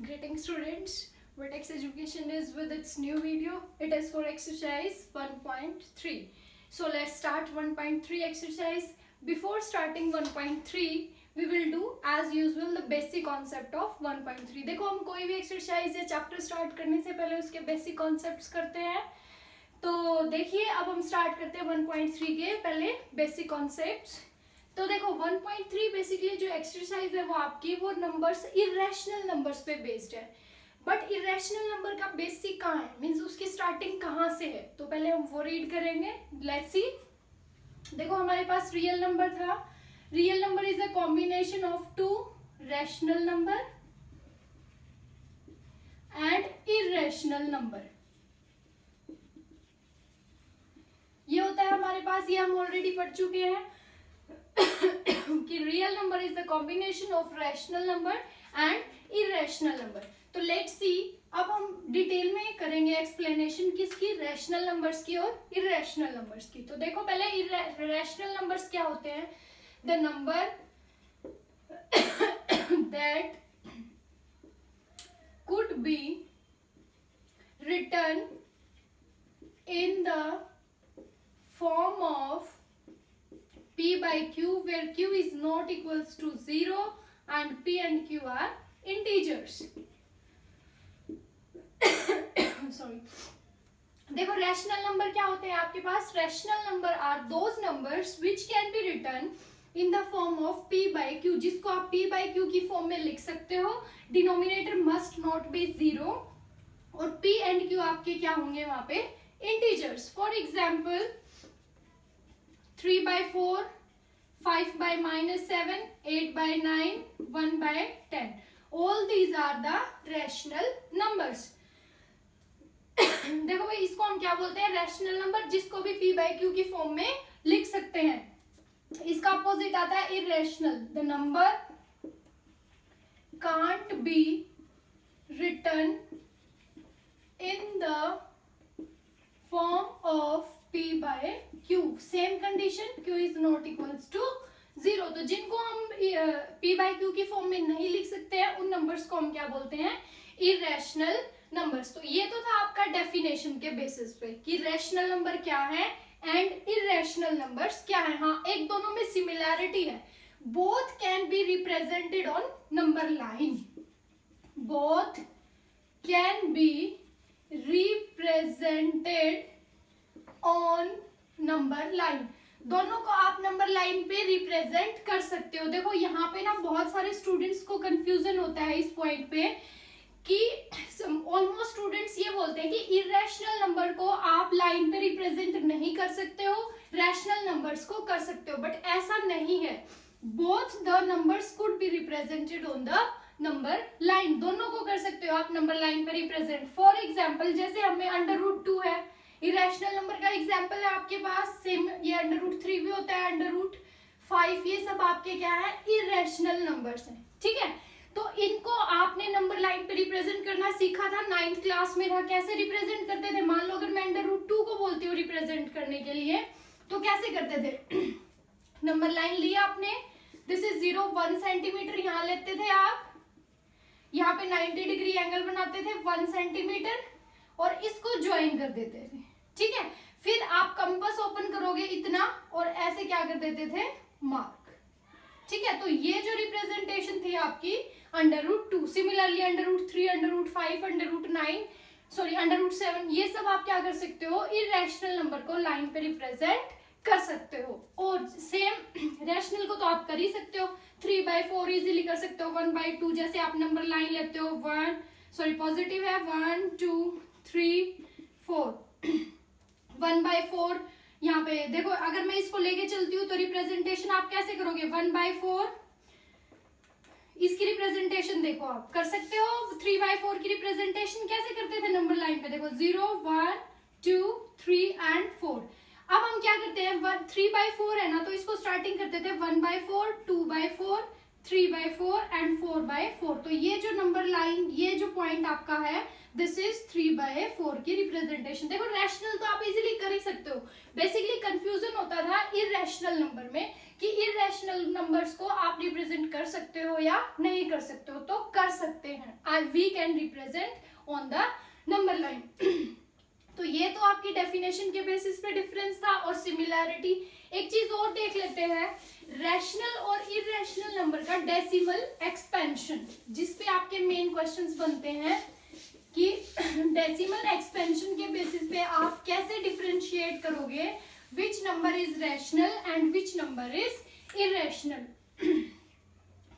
Greetings students, Vertex Education is with its new video. It is for exercise 1.3. So let's start 1.3 exercise. Before starting 1.3, we will do as usual the basic concept of 1.3. देखो हम कोई भी exercise या chapter start करने से पहले उसके basic concepts करते हैं. तो देखिए अब हम start करते हैं 1.3 के पहले basic concepts. तो देखो 1.3 बेसिकली जो एक्सरसाइज है वो आपकी वो नंबर्स इरेशनल नंबर्स पे बेस्ड है. बट इरेशनल नंबर का बेसिक कहाँ है, मींस उसकी स्टार्टिंग कहाँ से है, तो पहले हम वो रीड करेंगे. Let's see. देखो हमारे पास रियल नंबर था. Real number is a combination of to rational number and irrational number. ये होता है हमारे पास, ये हम ऑलरेडी पढ़ चुके हैं कि real number is the combination of rational number and irrational number. तो लेट्स सी, अब हम डिटेल में करेंगे एक्सप्लेनेशन किसकी, रैशनल नंबर्स की और इरेशनल नंबर्स की. तो देखो पहले रैशनल नंबर्स क्या होते हैं. The number that could be written in the form of P by Q where Q is not equals to 0 and P and Q are integers. Sorry. देखो रैशनल नंबर क्या होते हैं आपके पास. Rational number are those numbers which can be written in the form of P by Q, जिसको आप P by Q की form में लिख सकते हो. डिनोमिनेटर मस्ट नॉट बी 0 और P and Q आपके क्या होंगे वहां पे, integers. For example 3 by 4, 5 by -7, 8 by 9, 1 by 10. All these are the rational numbers. देखो भाई इसको हम क्या बोलते हैं, रैशनल नंबर, जिसको भी P by Q की फॉर्म में लिख सकते हैं. इसका अपोजिट आता है irrational. The number can't be written in the form of P by Q. Same condition, Q is not equals to 0. तो जिनको हम P by Q की फॉर्म में नहीं लिख सकते हैं उन नंबर्स को हम क्या बोलते हैं, इरेशनल नंबर्स. तो ये तो था आपका डेफिनेशन के बेसिस पे कि रैशनल नंबर क्या है एंड इरेशनल नंबर्स क्या है. हाँ, एक दोनों में सिमिलैरिटी है. Both can be represented on number line. Both can be represented on number line. दोनों को आप नंबर लाइन पे रिप्रेजेंट कर सकते हो. देखो यहाँ पे ना बहुत सारे स्टूडेंट्स को कंफ्यूजन होता है इस पॉइंट पे कि ऑलमोस्ट स्टूडेंट्स ये बोलते हैं कि इरेशनल नंबर को आप लाइन पे रिप्रेजेंट नहीं कर सकते हो, रैशनल नंबर्स को कर सकते हो. बट ऐसा नहीं है. Both the numbers could be represented on the number line. दोनों को कर सकते हो आप नंबर लाइन पे रिप्रेजेंट. फॉर एग्जाम्पल जैसे हमें √2 है, इरेशनल नंबर का एग्जाम्पल है आपके पास. सेम ये √3 भी होता है, √5, ये सब आपके क्या है, इरेशनल नंबर्स हैं. ठीक है, तो इनको आपने नंबर लाइन पे रिप्रेजेंट करना सीखा था 9th क्लास में था. कैसे रिप्रेजेंट करते थे, मान लो अगर मैं √2 को बोलती हूँ रिप्रेजेंट करने के लिए तो कैसे करते थे. नंबर लाइन लिया आपने, दिस इज 0, 1 सेंटीमीटर यहाँ लेते थे आप, यहाँ पे 90 डिग्री एंगल बनाते थे 1 सेंटीमीटर और इसको ज्वाइन कर देते थे. ठीक है, फिर आप कंपास ओपन करोगे इतना और ऐसे क्या कर देते थे, मार्क. ठीक है, तो ये जो रिप्रेजेंटेशन थी आपकी √2. सिमिलरली √3, √5, √9, सॉरी √7, ये सब आप क्या कर सकते हो, इरेशनल नंबर को लाइन पे रिप्रेजेंट कर सकते हो. और सेम रैशनल को तो आप कर ही सकते हो. 3 by 4 इजीली कर सकते हो. 1 by 2 जैसे आप नंबर लाइन लेते हो, 1 सॉरी पॉजिटिव है, 1 2 3 4, 1 by 4 यहाँ पे देखो. अगर मैं इसको लेके चलती हूँ तो रिप्रेजेंटेशन आप कैसे करोगे, 1 by 4, इसकी रिप्रेजेंटेशन देखो आप कर सकते हो. 3 by 4 की रिप्रेजेंटेशन कैसे करते थे नंबर लाइन पे, देखो 0 1 2 3 and 4. अब हम क्या करते हैं, 3 by 4 है ना, तो इसको स्टार्टिंग करते थे 1 by 4, 2 by 4, 3/4 एंड 4/4। तो ये जो नंबर लाइन, ये जो पॉइंट आपका है, दिस इज 3/4 की रिप्रेजेंटेशन। देखो रैशनल तो आप इजीली कर ही सकते हो। बेसिकली कंफ्यूजन होता था इररेशनल नंबर में कि इररेशनल नंबर्स को आप रिप्रेजेंट कर सकते हो या नहीं कर सकते हो। तो कर सकते हैं, we can represent on the number line. तो ये तो आपकी डेफिनेशन के बेसिस पे डिफरेंस था और सिमिलैरिटी। एक चीज और देख लेते हैं, रैशनल और इररेशनल नंबर का डेसिमल एक्सपेंशन, जिसपे आपके मेन क्वेश्चंस बनते हैं कि डेसिमल एक्सपेंशन के बेसिस पे आप कैसे डिफरेंशिएट करोगे which number is rational and which number is irrational.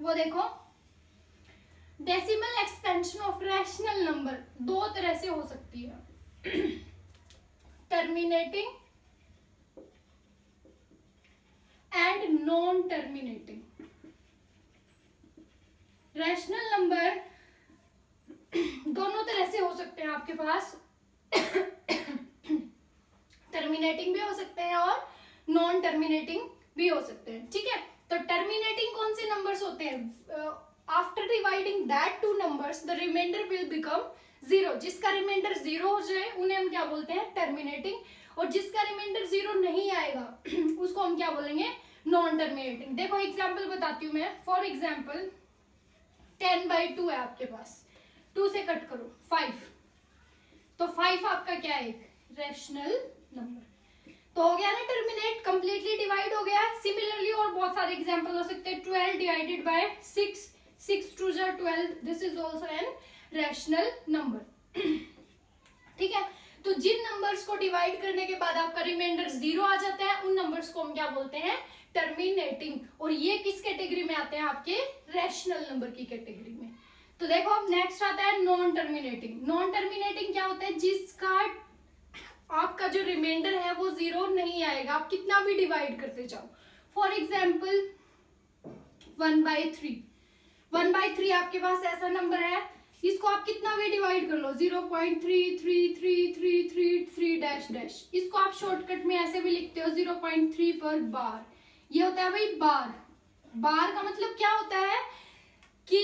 वो देखो, decimal expansion of rational number दो तरह से हो सकती है, terminating and non terminating. Rational number दोनों तरह से हो सकते हैं आपके पास, टर्मिनेटिंग भी हो सकते हैं और नॉन टर्मिनेटिंग भी हो सकते हैं। ठीक है, तो टर्मिनेटिंग कौन से नंबर्स होते हैं? After dividing that two numbers the remainder will become 0। जिसका रिमाइंडर 0 हो जाए उन्हें हम क्या बोलते हैं? टर्मिनेटिंग। और जिसका रिमाइंडर 0 नहीं आएगा उसको हम क्या बोलेंगे? Non terminating. देखो एग्जाम्पल बताती हूँ मैं। फॉर एग्जाम्पल 10/2 है आपके पास, 2 से कट करो 5, तो 5 आपका क्या है? एक रैशनल नंबर। तो हो गया ना टर्मिनेट, कंप्लीटली डिवाइड हो गया। सिमिलरली और बहुत सारे एग्जांपल हो सकते हैं। 12 डिवाइडेड बाय 6, 6 2 जा 12, this is also an rational number. ठीक है, तो जिन नंबर्स को डिवाइड करने के बाद आपका रिमाइंडर 0 आ जाता है उन नंबर्स को हम क्या बोलते हैं? टर्मिनेटिंग। और ये किस कैटेगरी में आते हैं? आपके रैशनल नंबर की कैटेगरी में। तो देखो अब नेक्स्ट आता है नॉन टर्मिनेटिंग। नॉन टर्मिनेटिंग क्या होता है? जिसका आपका जो रिमाइंडर है वो 0 नहीं आएगा, आप कितना भी डिवाइड करते जाओ। फॉर एग्जाम्पल 1/3, 1/3 आपके पास ऐसा नंबर है, इसको आप कितना भी डिवाइड कर लो, 0.33333 डैश डैश। इसको आप शॉर्टकट में ऐसे भी लिखते हो 0.3 पर बार। ये होता है भाई बार। बार का मतलब क्या होता है कि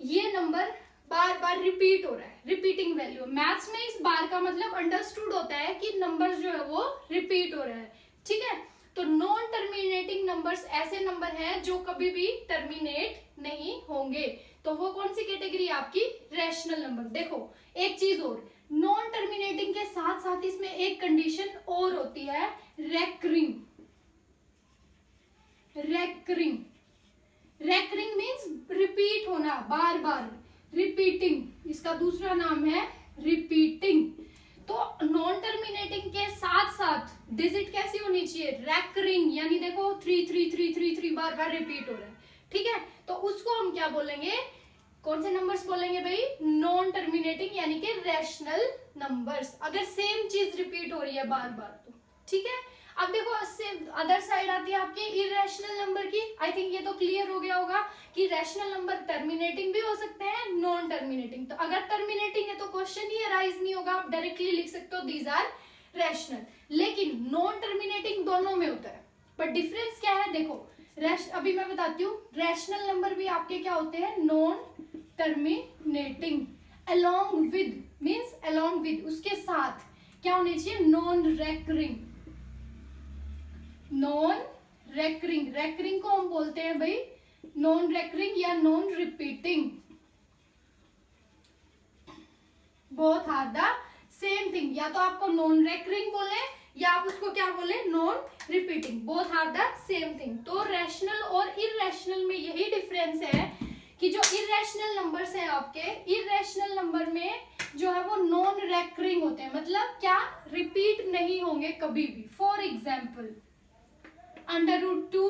ये नंबर बार बार रिपीट हो रहा है, रिपीटिंग वैल्यू। मैथ्स में इस बार का मतलब अंडरस्टूड होता है कि नंबर जो है वो रिपीट हो रहा है। ठीक है, तो नॉन टर्मिनेटिंग नंबर्स ऐसे नंबर हैं जो कभी भी टर्मिनेट नहीं होंगे। तो वो कौन सी कैटेगरी है आपकी? Rational number. देखो एक चीज और, नॉन टर्मिनेटिंग के साथ साथ इसमें एक कंडीशन और होती है, recurring. Recurring, recurring means repeat होना, बार बार, रिपीटिंग। इसका दूसरा नाम है रिपीटिंग। तो नॉन टर्मिनेटिंग के साथ साथ डिजिट कैसी होनी चाहिए? रेकरिंग, यानी देखो 33333 बार बार रिपीट हो रहा है। ठीक है, तो उसको हम क्या बोलेंगे? कौन से नंबर्स बोलेंगे भाई? नॉन टर्मिनेटिंग, यानी कि रैशनल नंबर्स, अगर सेम चीज रिपीट हो रही है बार बार तो। ठीक है, अब देखो अदर साइड आती है आपके इररेशनल नंबर की। आई थिंक ये तो क्लियर हो गया होगा कि रैशनल नंबर टर्मिनेटिंग भी हो सकते हैं, नॉन टर्मिनेटिंग। तो अगर टर्मिनेटिंग है तो क्वेश्चन ही अराइज नहीं होगा, आप डायरेक्टली लिख सकते हो दीज आर रैशनल। लेकिन नॉन टर्मिनेटिंग दोनों में होता है, पर डिफरेंस क्या है? देखो अभी मैं बताती हूँ, रैशनल नंबर भी आपके क्या होते हैं? Non terminating. Along with means along with, उसके साथ क्या होने चाहिए? Non recurring. Non recurring, recurring को हम बोलते हैं भाई नॉन रेकरिंग या non repeating. Both are the same thing. या तो आपको नॉन रेकरिंग बोले या आप उसको क्या बोले? Non repeating. Both are the same thing. तो रैशनल और इररेशनल में यही डिफरेंस है कि जो इररेशनल नंबर्स हैं आपके, इररेशनल नंबर में जो है वो नॉन रेकरिंग होते हैं, मतलब क्या? रिपीट नहीं होंगे कभी भी। फॉर एग्जाम्पल √2,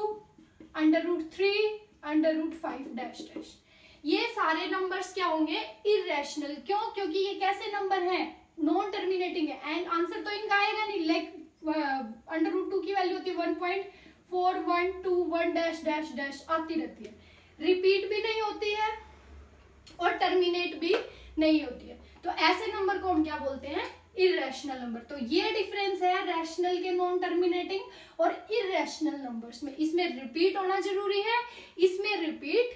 √3, √5 डैश डैश, ये सारे नंबर्स क्या होंगे? इररेशनल। क्यों? क्योंकि ये कैसे नंबर हैं? नॉन टर्मिनेटिंग है। एंड आंसर तो इनका आएगा नहीं। लाइक √2 की वैल्यू होती है 1.4121 डैश डैश डैश आती रहती है, रिपीट भी नहीं होती है और टर्मिनेट भी नहीं होती है। तो ऐसे नंबर को हम क्या बोलते हैं? Irrational number. तो ये डिफरेंस है रैशनल के नॉन टर्मिनेटिंग और इररेशनल नंबर्स में। इसमें रिपीट होना जरूरी है, इसमें repeat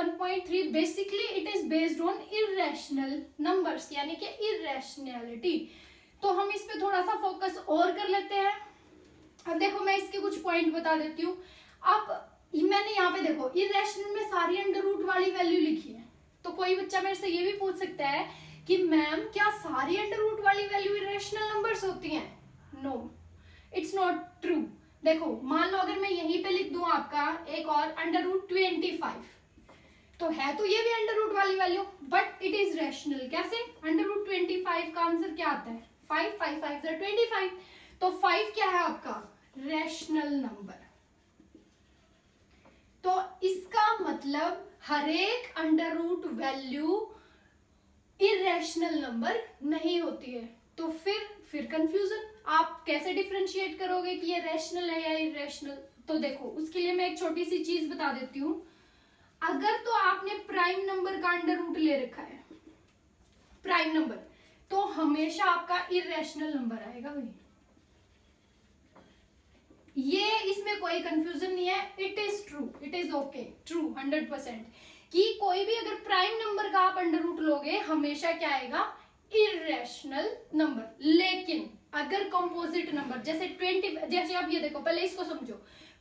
1.3 basically it is based on irrational numbers, यानी कि इरेशनैलिटी। तो हम इस पे थोड़ा सा फोकस और कर लेते हैं। अब देखो मैं इसके कुछ पॉइंट बता देती हूँ। अब मैंने यहाँ पे देखो इरेशनल में सारी अंडर रूट वाली वैल्यू लिखी है, तो कोई बच्चा मेरे से ये भी पूछ सकता है कि मैम क्या सारी अंडर रूट वाली वैल्यू इरेशनल नंबर्स होती हैं? No, it's not true. देखो मान लो अगर मैं यहीं पे लिख दूं आपका एक और अंडर रूट 25, तो है तो ये भी अंडर रूट वाली value, but it is rational. कैसे? अंडर रूट 25 का आंसर क्या आता है? 5, 5 5 25। तो 5 क्या है आपका? Rational number. तो इसका मतलब हर एक under root value irrational number नहीं होती है। तो फिर कंफ्यूजन, आप कैसे डिफरेंशिएट करोगे कि ये रैशनल है या इरेशनल? तो देखो उसके लिए मैं एक छोटी सी चीज बता देती हूँ। अगर तो आपने प्राइम नंबर का अंडर रूट ले रखा है, प्राइम नंबर, तो हमेशा आपका इरेशनल नंबर आएगा भाई। ये इसमें कोई कंफ्यूजन नहीं है, it is true, it is okay, true 100% कि कोई भी अगर प्राइम नंबर का आप अंडर रूट लोगे हमेशा क्या आएगा? Irrational number. लेकिन अगर कंपोजिट नंबर जैसे 20, जैसे आप ये देखो, पहले इसको समझो।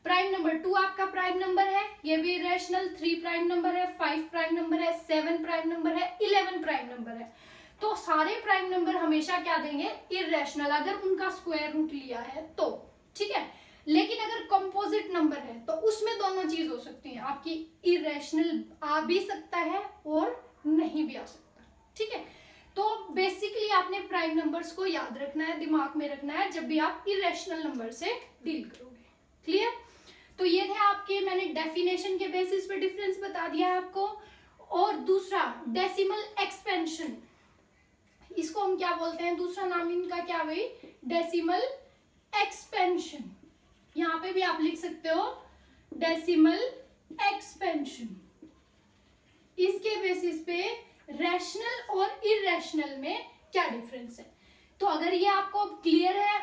प्राइम नंबर 2 आपका प्राइम नंबर है, ये भी इरेशनल। 3 प्राइम नंबर है, 5 प्राइम नंबर है, 7 प्राइम नंबर है, 11 प्राइम नंबर है। तो सारे प्राइम नंबर हमेशा क्या देंगे? इरेशनल, अगर उनका स्क्वायर रूट लिया है तो। ठीक है, लेकिन अगर कंपोजिट नंबर है तो उसमें दोनों चीज हो सकती है, आपकी इरेशनल आ भी सकता है और नहीं भी आ सकता। ठीक है, तो बेसिकली आपने प्राइम नंबर्स को याद रखना है, दिमाग में रखना है जब भी आप इरेशनल नंबर से डील करोगे। क्लियर? तो ये थे आपके, मैंने डेफिनेशन के बेसिस पे डिफरेंस बता दिया है आपको। और दूसरा डेसिमल एक्सपेंशन, इसको हम क्या बोलते हैं? दूसरा नाम इनका क्या भाई? Decimal expansion. यहां पे भी आप लिख सकते हो डेसिमल एक्सपेंशन। इसके बेसिस पे रैशनल और इरेशनल में क्या डिफरेंस है। तो अगर ये आपको क्लियर है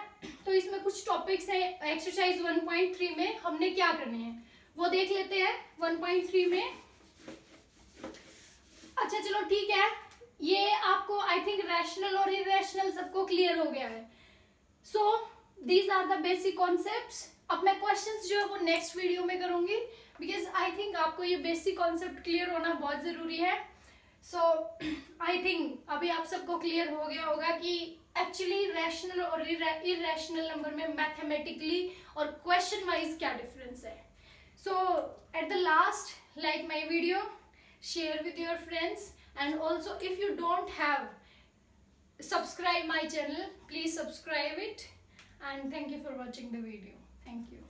तो इसमें कुछ टॉपिक्स है एक्सरसाइज 1.3 में हमने क्या करने हैं वो देख लेते हैं। 1.3 में अच्छा चलो ठीक है, ये आपको आई थिंक रैशनल और इरेशनल सबको क्लियर हो गया है। So these are the basic concepts. अब मैं क्वेश्चंस जो है वो नेक्स्ट वीडियो में करूंगी, बिकॉज आई थिंक आपको ये बेसिक कॉन्सेप्ट क्लियर होना बहुत जरूरी है। सो आई थिंक अभी आप सबको क्लियर हो गया होगा कि एक्चुअली रैशनल और इरेशनल नंबर में मैथमेटिकली और क्वेश्चन वाइज क्या डिफरेंस है। So at the last, like my video, share with your friends, and also if you don't have subscribe my channel, please subscribe it, and thank you for watching the video. Thank you.